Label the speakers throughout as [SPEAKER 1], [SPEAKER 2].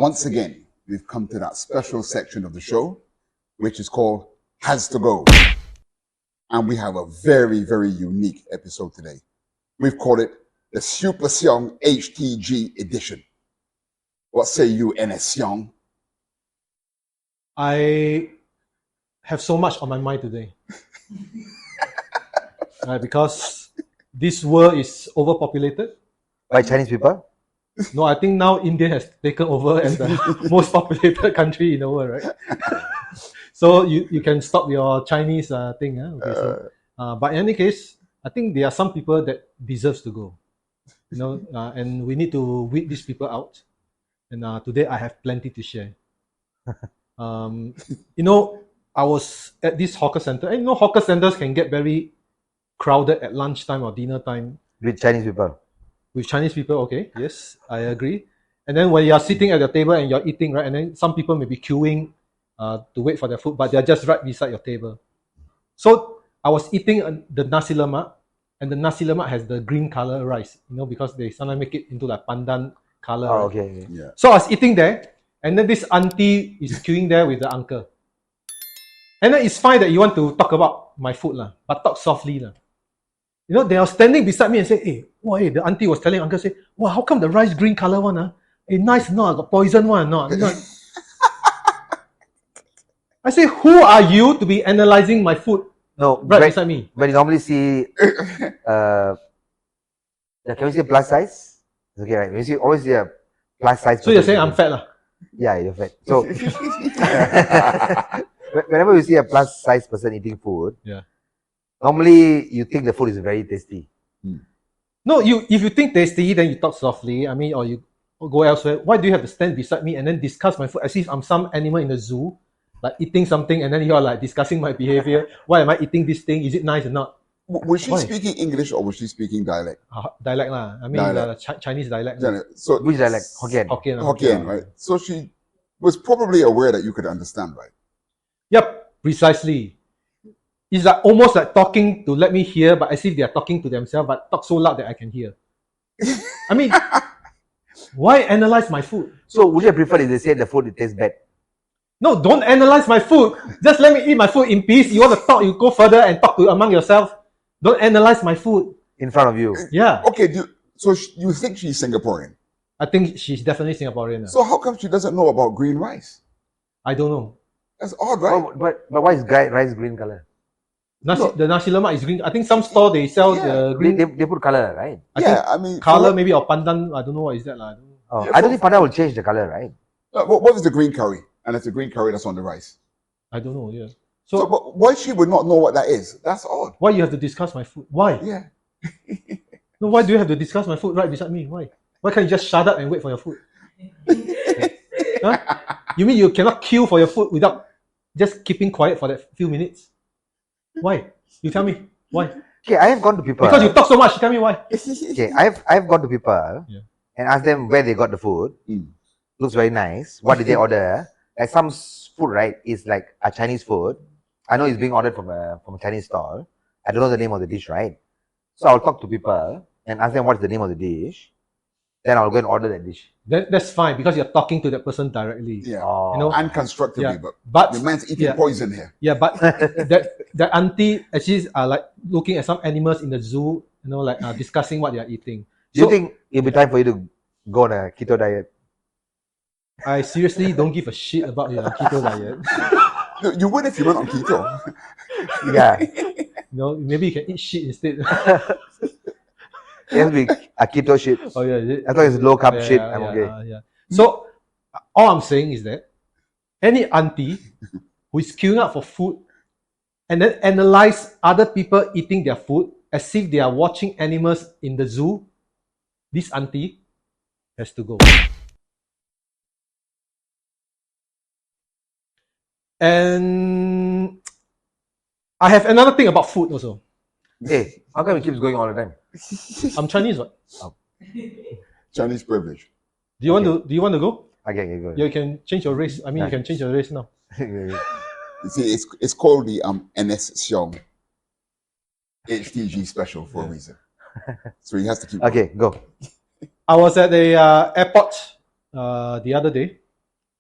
[SPEAKER 1] Once again, we've come to that special section of the show, which is called Has to Go. And we have a very, very unique episode today. We've called it the Super Siong HTG edition. What say you, NS Siong?
[SPEAKER 2] I have so much on my mind today. Because this world is overpopulated.
[SPEAKER 3] By Chinese people?
[SPEAKER 2] No, I think now India has taken over as the most populated country in the world, right? So you can stop your Chinese thing. Okay, but in any case, I think there are some people that deserves to go. And we need to weed these people out. And today I have plenty to share. I was at this hawker center. And hawker centers can get very crowded at lunchtime or dinner time.
[SPEAKER 3] With Chinese people?
[SPEAKER 2] With Chinese people, okay, yes, I agree. And then when you're sitting at the table and you're eating, right, and then some people may be queuing to wait for their food, but they're just right beside your table. So I was eating the nasi lemak, and the nasi lemak has the green color rice, because they sometimes make it into like pandan color.
[SPEAKER 3] Oh,
[SPEAKER 2] right?
[SPEAKER 3] okay.
[SPEAKER 1] Yeah.
[SPEAKER 2] So I was eating there, and then this auntie is queuing there with the uncle. And then it's fine that you want to talk about my food, but talk softly. They are standing beside me and say, hey, the auntie was telling uncle, say, wow, how come the rice green color one? Nice, no, got poison one, no. I say, who are you to be analyzing my food?
[SPEAKER 3] No,
[SPEAKER 2] right beside me.
[SPEAKER 3] When you normally see, can we say plus size? It's okay, right? When you always see a plus size.
[SPEAKER 2] So you're saying I'm fat,
[SPEAKER 3] Yeah, you're fat. So whenever you see a plus size person eating food, normally you think the food is very tasty.
[SPEAKER 2] No, if you think tasty, then you talk softly. Or you go elsewhere. Why do you have to stand beside me and then discuss my food as if I'm some animal in the zoo, like eating something, and then you're like discussing my behavior? Why am I eating this thing? Is it nice or not?
[SPEAKER 1] Was she speaking English or was she speaking dialect?
[SPEAKER 2] Dialect lah. Chinese dialect.
[SPEAKER 1] So
[SPEAKER 3] which dialect? Hokkien.
[SPEAKER 1] Hokkien, right? So she was probably aware that you could understand, right?
[SPEAKER 2] Yep, precisely. It's like almost like talking to let me hear, but as if they are talking to themselves, but talk so loud that I can hear. Why analyze my food?
[SPEAKER 3] So would you prefer if they say the food tastes bad?
[SPEAKER 2] No, don't analyze my food. Just let me eat my food in peace. You want to talk, you go further and talk among yourself. Don't analyze my food.
[SPEAKER 3] In front of you?
[SPEAKER 2] Yeah.
[SPEAKER 1] Okay, so you think she's Singaporean?
[SPEAKER 2] I think she's definitely Singaporean.
[SPEAKER 1] So how come she doesn't know about green rice?
[SPEAKER 2] I don't know.
[SPEAKER 1] That's odd, right?
[SPEAKER 3] But why is rice green color?
[SPEAKER 2] The nasi lemak is green. I think some store they sell the green.
[SPEAKER 3] They put color, right?
[SPEAKER 2] Color maybe, or pandan. I don't know what is that.
[SPEAKER 3] I don't think pandan will change the color, right?
[SPEAKER 1] What is the green curry? And it's the green curry that's on the rice.
[SPEAKER 2] I don't know, yeah.
[SPEAKER 1] So but why she would not know what that is? That's odd.
[SPEAKER 2] Why you have to discuss my food? Why?
[SPEAKER 1] Yeah.
[SPEAKER 2] No, why do you have to discuss my food right beside me? Why? Why can't you just shut up and wait for your food? Huh? You mean you cannot queue for your food without just keeping quiet for that few minutes? Why? You tell me. Why?
[SPEAKER 3] Okay, I have gone to people.
[SPEAKER 2] Because you talk so much. Tell me why.
[SPEAKER 3] Okay, I've gone to people and asked them where they got the food. Looks very nice. What did they order? Like some food, right, is like a Chinese food. I know it's being ordered from a Chinese stall. I don't know the name of the dish, right? So I'll talk to people and ask them what's the name of the dish. Then I'll go and order that dish.
[SPEAKER 2] That's fine because you're talking to that person directly.
[SPEAKER 1] Yeah. And constructively, but the man's eating poison here.
[SPEAKER 2] Yeah, but that auntie actually are like looking at some animals in the zoo, discussing what they are eating.
[SPEAKER 3] Do you think it'll be time for you to go on a keto diet?
[SPEAKER 2] I seriously don't give a shit about your keto diet.
[SPEAKER 1] You would if you went on keto.
[SPEAKER 3] Yeah.
[SPEAKER 2] Maybe you can eat shit instead.
[SPEAKER 3] It has to be a keto shit.
[SPEAKER 2] Oh yeah.
[SPEAKER 3] As long as it's low carb shit, I'm okay.
[SPEAKER 2] Yeah. So all I'm saying is that any auntie who is queuing up for food and then analyze other people eating their food as if they are watching animals in the zoo, this auntie has to go. And I have another thing about food also.
[SPEAKER 3] Hey, how come it keeps going all the time?
[SPEAKER 2] I'm Chinese, what?
[SPEAKER 3] Oh.
[SPEAKER 1] Chinese privilege.
[SPEAKER 2] Do you want to go?
[SPEAKER 3] Okay, go.
[SPEAKER 2] Yeah, you can change your race. You can change your race now.
[SPEAKER 1] You see, it's called the NS Siong HTG special for a reason. So he has to keep
[SPEAKER 3] going. Go.
[SPEAKER 2] I was at the airport the other day,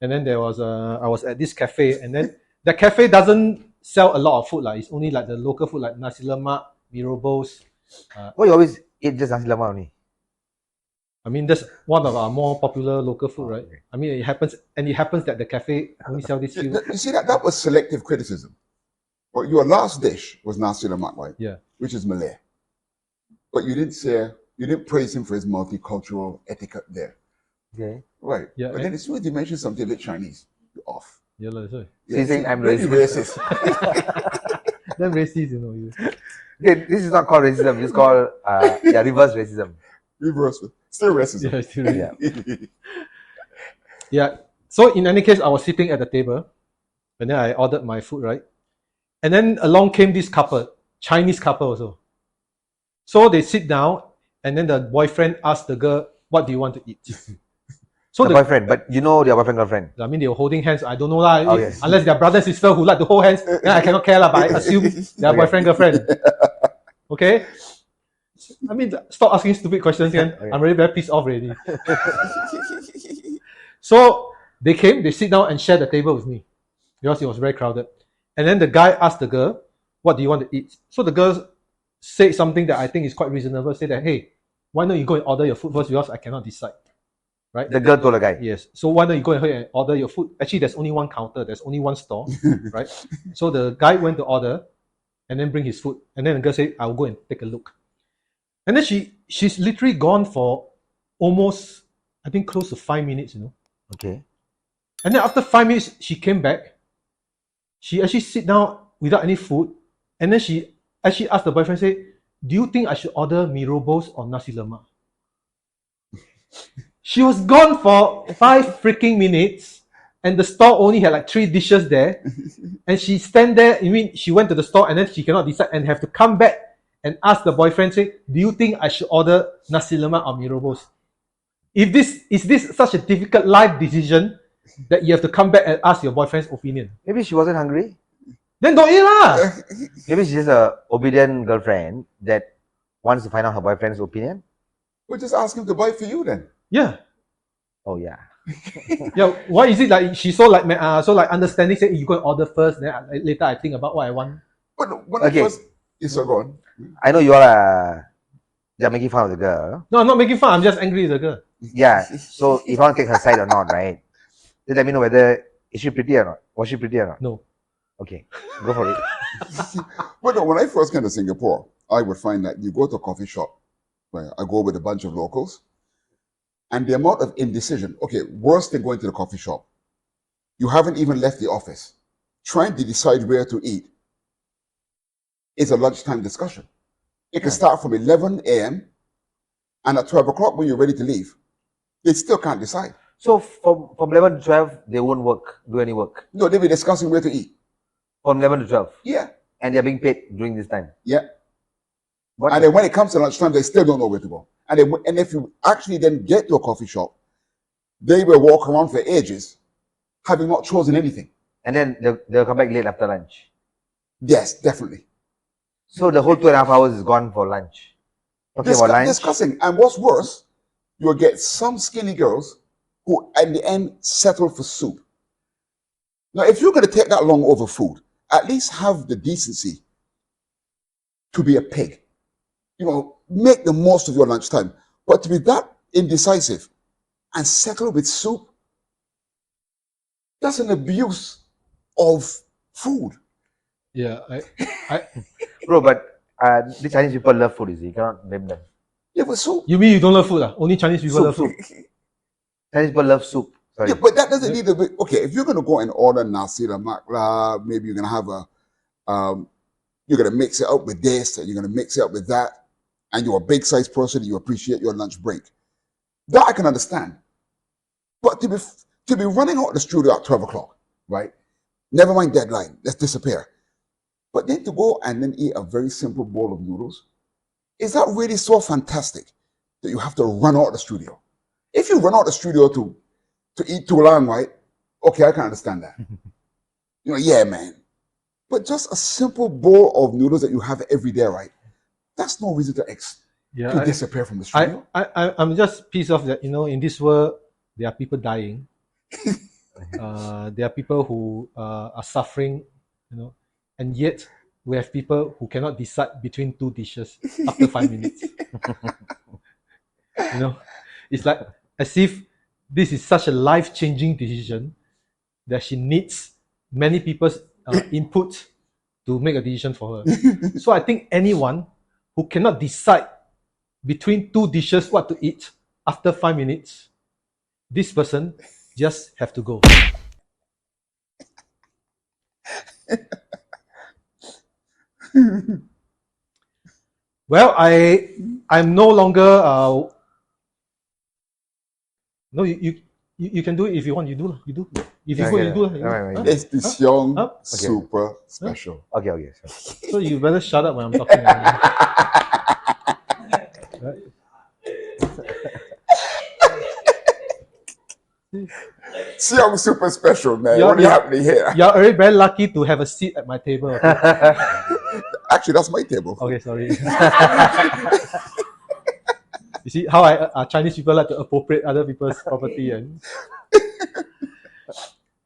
[SPEAKER 2] and then I was at this cafe, and then the cafe doesn't sell a lot of food. It's only like the local food like nasi lemak, mee rebus.
[SPEAKER 3] Why you always eat just nasi lemak only?
[SPEAKER 2] I mean, that's one of our more popular local food, right?
[SPEAKER 3] Okay.
[SPEAKER 2] I mean, it happens that the cafe only sell this few.
[SPEAKER 1] You see that was selective criticism. But your last dish was nasi lemak, right?
[SPEAKER 2] Yeah.
[SPEAKER 1] Which is Malay. But you didn't praise him for his multicultural etiquette there.
[SPEAKER 3] Okay.
[SPEAKER 1] Right.
[SPEAKER 2] Yeah,
[SPEAKER 1] But then as soon as you mention something a bit Chinese, you're off.
[SPEAKER 2] Yeah, that's right.
[SPEAKER 3] So you think I'm
[SPEAKER 1] Really
[SPEAKER 3] racist?
[SPEAKER 2] Then racist, you.
[SPEAKER 3] Okay, this is not called racism. It's called reverse racism.
[SPEAKER 1] Reverse. Still racism.
[SPEAKER 2] Yeah, still racist. Yeah. So in any case, I was sitting at the table, and then I ordered my food, right? And then along came this couple, Chinese couple also. So they sit down, and then the boyfriend asked the girl, "What do you want to eat?" So
[SPEAKER 3] The boyfriend, but you know their boyfriend girlfriend.
[SPEAKER 2] I mean, they were holding hands. I don't know lah.
[SPEAKER 3] Okay.
[SPEAKER 2] Unless they're brother and sister who like to hold hands, then I cannot care lah. But I assume they're
[SPEAKER 3] Okay.
[SPEAKER 2] boyfriend girlfriend. Okay. I mean, stop asking stupid questions again.
[SPEAKER 3] Okay.
[SPEAKER 2] I'm really very pissed off already. So they came, they sit down and share the table with me because it was very crowded. And then the guy asked the girl, "What do you want to eat?" So the girl said something that I think is quite reasonable. Say that, "Hey, why don't you go and order your food first because I cannot decide." Right?
[SPEAKER 3] The girl told the guy.
[SPEAKER 2] Yes. So why don't you go ahead and order your food? Actually, there's only one counter. There's only one store, right? So the guy went to order, and then bring his food, and then the girl said, "I'll go and take a look." And then she's literally gone for almost, I think, close to 5 minutes,
[SPEAKER 3] Okay.
[SPEAKER 2] And then after 5 minutes, she came back. She actually sit down without any food, and then she actually asked the boyfriend, say, "Do you think I should order mee rebus or nasi lemak?" She was gone for 5 freaking minutes, and the store only had like 3 dishes there. And she stand there, she went to the store and then she cannot decide and have to come back and ask the boyfriend, say, "Do you think I should order nasi lemak or mee rebus?" Is this such a difficult life decision that you have to come back and ask your boyfriend's opinion?
[SPEAKER 3] Maybe she wasn't hungry.
[SPEAKER 2] Then don't eat lah.
[SPEAKER 3] Maybe she's just a obedient girlfriend that wants to find out her boyfriend's opinion.
[SPEAKER 1] We'll just ask him to buy for you then.
[SPEAKER 2] Yeah.
[SPEAKER 3] Oh yeah.
[SPEAKER 2] Yeah. Why is it like she's so understanding? Say you go and order first, then later I think about what I want.
[SPEAKER 1] But when
[SPEAKER 3] Okay.
[SPEAKER 1] I first, yes, sir, go on.
[SPEAKER 3] I know you all are making fun of the girl.
[SPEAKER 2] No, I'm not making fun. I'm just angry with the girl.
[SPEAKER 3] Yeah. So if I want to take her side or not, right? Then let me know whether is she pretty or not. Was she pretty or not?
[SPEAKER 2] No.
[SPEAKER 3] Okay. Go for it.
[SPEAKER 1] But no, when I first came to Singapore, I would find that you go to a coffee shop where I go with a bunch of locals, and the amount of indecision. Okay, worse than going to the coffee shop. You haven't even left the office. Trying to decide where to eat is a lunchtime discussion. It can start from 11 a.m. and at 12 o'clock when you're ready to leave, they still can't decide.
[SPEAKER 3] So from 11 to 12, they won't do any work.
[SPEAKER 1] No, they'll be discussing where to eat.
[SPEAKER 3] From 11 to 12.
[SPEAKER 1] Yeah,
[SPEAKER 3] And they're being paid during this time.
[SPEAKER 1] yeah.
[SPEAKER 3] What?
[SPEAKER 1] And then when it comes to lunchtime, they still don't know where to go. And if you actually then get to a coffee shop, they will walk around for ages, having not chosen anything.
[SPEAKER 3] And then they'll come back late after lunch.
[SPEAKER 1] Yes, definitely.
[SPEAKER 3] So the whole 2.5 hours is gone for lunch. Talking about lunch.
[SPEAKER 1] Discussing. And what's worse, you'll get some skinny girls who at the end settle for soup. Now, if you're going to take that long over food, at least have the decency to be a pig. Make the most of your lunchtime. But to be that indecisive and settle with soup, that's an abuse of food.
[SPEAKER 2] Yeah.
[SPEAKER 3] Bro, but the Chinese people love food, you cannot blame them.
[SPEAKER 1] Yeah, but soup.
[SPEAKER 2] You mean you don't love food? Only Chinese people love food.
[SPEAKER 3] Chinese people love soup. Sorry.
[SPEAKER 1] Yeah, but that doesn't need to be okay. If you're gonna go and order nasi lemak, maybe you're gonna have you're gonna mix it up with this, and you're gonna mix it up with that, and you're a big size person, you appreciate your lunch break. That I can understand. But to be running out of the studio at 12 o'clock, right? Never mind deadline, let's disappear. But then to go and then eat a very simple bowl of noodles, is that really so fantastic that you have to run out of the studio? If you run out of the studio to eat tulang, right? Okay, I can understand that. Yeah, man. But just a simple bowl of noodles that you have every day, right? That's no reason to disappear from the studio.
[SPEAKER 2] I'm just pissed off that in this world there are people dying, There are people who are suffering, and yet we have people who cannot decide between two dishes after 5 minutes. It's like as if this is such a life-changing decision that she needs many people's input to make a decision for her. So I think anyone who cannot decide between two dishes what to eat after 5 minutes, this person just have to go. Well, I'm no longer no, you can do it if you want. You do. If you go, you do.
[SPEAKER 3] Right.
[SPEAKER 1] It's this young, super special.
[SPEAKER 3] Okay. Sure.
[SPEAKER 2] So you better shut up when I'm talking. Right?
[SPEAKER 1] Young, super special, man. What is happening here?
[SPEAKER 2] You're already very lucky to have a seat at my table. Okay?
[SPEAKER 1] Actually, that's my table.
[SPEAKER 2] Okay, sorry. You see how Chinese people like to appropriate other people's property, and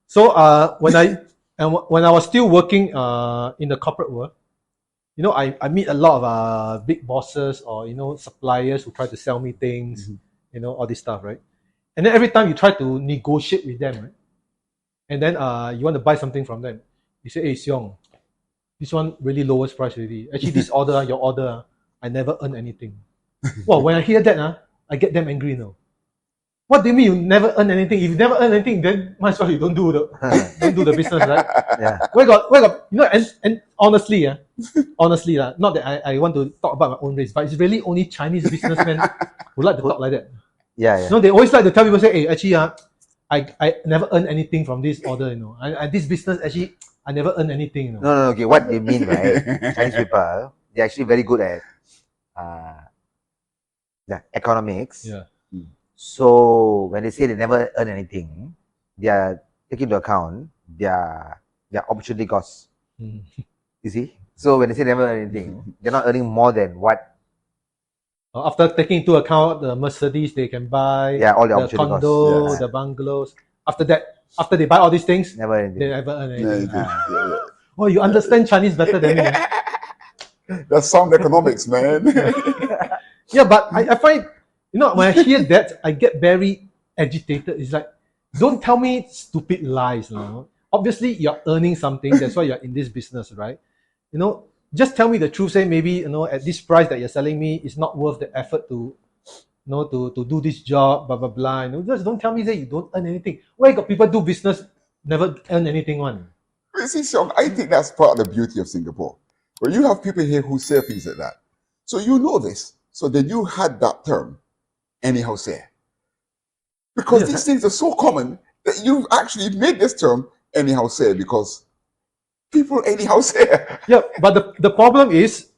[SPEAKER 2] so when I was still working in the corporate world, I meet a lot of big bosses or suppliers who try to sell me things, all this stuff, right? And then every time you try to negotiate with them, right? And then you want to buy something from them, you say, "Hey, Siong, this one really lowest price already. Actually, this order, your order, I never earn anything." Well, when I hear that, I get damn angry now. What do you mean you never earn anything? If you never earn anything, then might as well you don't do the business, right?
[SPEAKER 3] Yeah.
[SPEAKER 2] Where got and honestly, not that I want to talk about my own race, but it's really only Chinese businessmen who like to talk like that.
[SPEAKER 3] Yeah.
[SPEAKER 2] They always like to tell people, say, "Hey, actually, I never earn anything from this order, this business, actually, I never earn anything,
[SPEAKER 3] No, okay. What they mean, right? Chinese people, they're actually very good at economics.
[SPEAKER 2] Yeah.
[SPEAKER 3] So when they say they never earn anything, they are taking into account their opportunity costs. You see? So when they say never earn anything, they're not earning more than what.
[SPEAKER 2] After taking into account the Mercedes they can buy,
[SPEAKER 3] all the
[SPEAKER 2] the
[SPEAKER 3] opportunity
[SPEAKER 2] condo,
[SPEAKER 3] costs.
[SPEAKER 2] the bungalows. After they buy all these things,
[SPEAKER 3] Never anything.
[SPEAKER 2] they never earn anything.
[SPEAKER 1] Yeah.
[SPEAKER 2] Oh, you understand Chinese better than me.
[SPEAKER 1] That's sound economics, man.
[SPEAKER 2] Yeah, but I find, when I hear that, I get very agitated. It's like, don't tell me stupid lies. Obviously, you're earning something. That's why you're in this business, right? Just tell me the truth. Say maybe, at this price that you're selling me, it's not worth the effort to do this job, blah, blah, blah. Just don't tell me that you don't earn anything. Why got people do business, never earn anything one?
[SPEAKER 1] You see, Sean, I think that's part of the beauty of Singapore. Where you have people here who say things like that. So you know this. So then you had that term, anyhow say. Because these things are so common that you've actually made this term, anyhow say, because people anyhow say.
[SPEAKER 2] Yeah, but the problem is,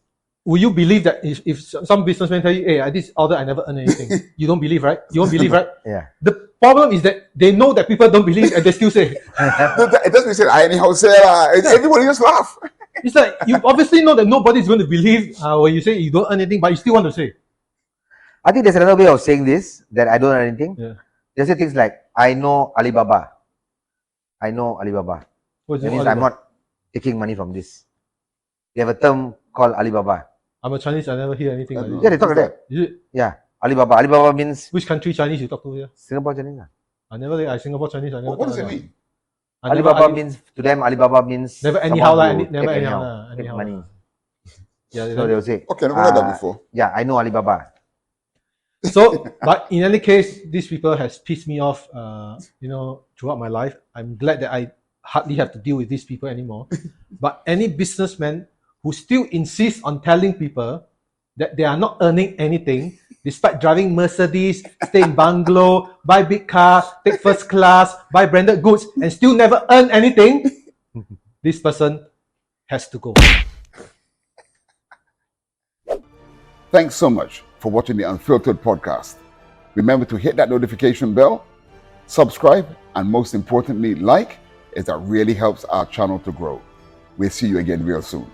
[SPEAKER 2] will you believe that if some businessman tell you, "Hey, this order I never earn anything," you don't believe, right? You won't believe, right?
[SPEAKER 3] Yeah.
[SPEAKER 2] The problem is that they know that people don't believe and they still say.
[SPEAKER 1] It doesn't say, "I anyhow say." Everybody just laugh.
[SPEAKER 2] It's like you obviously know that nobody's going to believe when you say you don't earn anything, but you still want to say.
[SPEAKER 3] I think there's another way of saying this, that I don't earn anything.
[SPEAKER 2] Yeah.
[SPEAKER 3] They say things like, I know Alibaba. I know Alibaba.
[SPEAKER 2] What's
[SPEAKER 3] That means
[SPEAKER 2] Alibaba?
[SPEAKER 3] I'm not taking money from this. They have a term called Alibaba.
[SPEAKER 2] I'm a Chinese, I never hear anything like
[SPEAKER 3] Yeah,
[SPEAKER 2] this.
[SPEAKER 3] they talk like that.
[SPEAKER 2] Is it?
[SPEAKER 3] Yeah. Alibaba. Alibaba means
[SPEAKER 2] Which country Chinese you talk to here?
[SPEAKER 3] Singapore Chinese.
[SPEAKER 2] Singapore Chinese, I never
[SPEAKER 1] What does
[SPEAKER 2] talk
[SPEAKER 1] it
[SPEAKER 2] like
[SPEAKER 1] mean?
[SPEAKER 2] that. I never-
[SPEAKER 3] Alibaba means, to them, Alibaba means
[SPEAKER 2] Never anyhow
[SPEAKER 3] someone
[SPEAKER 2] lah,
[SPEAKER 3] who
[SPEAKER 2] never
[SPEAKER 3] take
[SPEAKER 2] anyhow lah,
[SPEAKER 3] take
[SPEAKER 2] anyhow
[SPEAKER 3] money.
[SPEAKER 2] lah. Yeah,
[SPEAKER 3] So they'll say,
[SPEAKER 1] Okay, I've never heard that before.
[SPEAKER 3] yeah, I know Alibaba.
[SPEAKER 2] So, but in any case, these people has pissed me off, throughout my life. I'm glad that I hardly have to deal with these people anymore. But any businessman who still insists on telling people that they are not earning anything, despite driving Mercedes, stay in bungalow, buy big car, take first class, buy branded goods, and still never earn anything, this person has to go.
[SPEAKER 1] Thanks so much for watching the Unfiltered podcast. Remember to hit that notification bell, subscribe, and most importantly, like, as that really helps our channel to grow. We'll see you again real soon.